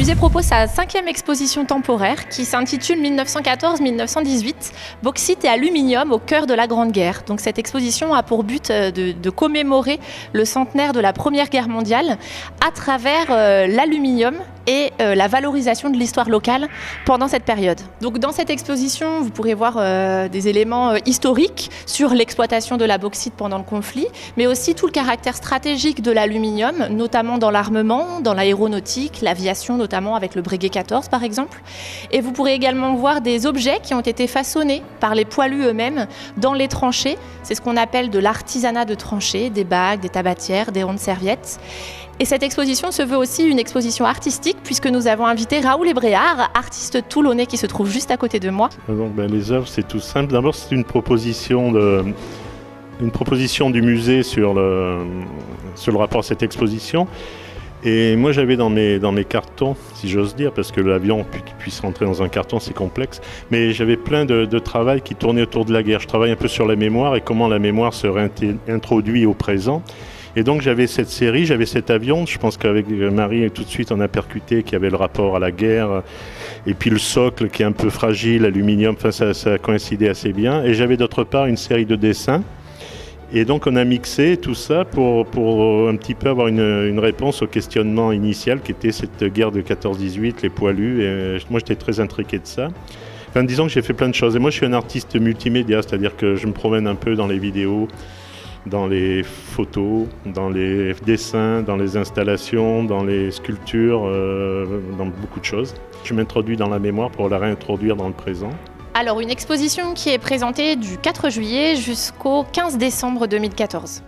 musée propose sa 5e exposition temporaire qui s'intitule 1914-1918, bauxite et aluminium au cœur de la Grande Guerre. Donc cette exposition a pour but de commémorer le centenaire de la Première Guerre mondiale à travers l'aluminium et la valorisation de l'histoire locale pendant cette période. Donc dans cette exposition, vous pourrez voir des éléments historiques sur l'exploitation de la bauxite pendant le conflit, mais aussi tout le caractère stratégique de l'aluminium, notamment dans l'armement, dans l'aéronautique, l'aviation, notamment avec le Breguet 14 par exemple. Et vous pourrez également voir des objets qui ont été façonnés par les poilus eux-mêmes dans les tranchées. C'est ce qu'on appelle de l'artisanat de tranchées, des bagues, des tabatières, des rondes serviettes. Et cette exposition se veut aussi une exposition artistique puisque nous avons invité Raoul Ebréard, artiste toulonnais qui se trouve juste à côté de moi. Donc, les œuvres, c'est tout simple. D'abord, c'est une proposition du musée sur le rapport à cette exposition. Et moi, j'avais dans mes cartons, si j'ose dire, parce que l'avion puisse rentrer dans un carton, c'est complexe, mais j'avais plein de travail qui tournait autour de la guerre. Je travaille un peu sur la mémoire et comment la mémoire se réintroduit au présent. Et donc j'avais cette série, j'avais cet avion, je pense qu'avec Marie tout de suite on a percuté qu'il y avait le rapport à la guerre, et puis le socle qui est un peu fragile, l'aluminium, enfin ça coïncidait assez bien. Et j'avais d'autre part une série de dessins, et donc on a mixé tout ça pour un petit peu avoir une réponse au questionnement initial qui était cette guerre de 14-18, les poilus, et moi j'étais très intrigué de ça. Enfin disons que j'ai fait plein de choses, et moi je suis un artiste multimédia, c'est-à-dire que je me promène un peu dans les vidéos, dans les photos, dans les dessins, dans les installations, dans les sculptures, dans beaucoup de choses. Je m'introduis dans la mémoire pour la réintroduire dans le présent. Alors une exposition qui est présentée du 4 juillet jusqu'au 15 décembre 2014.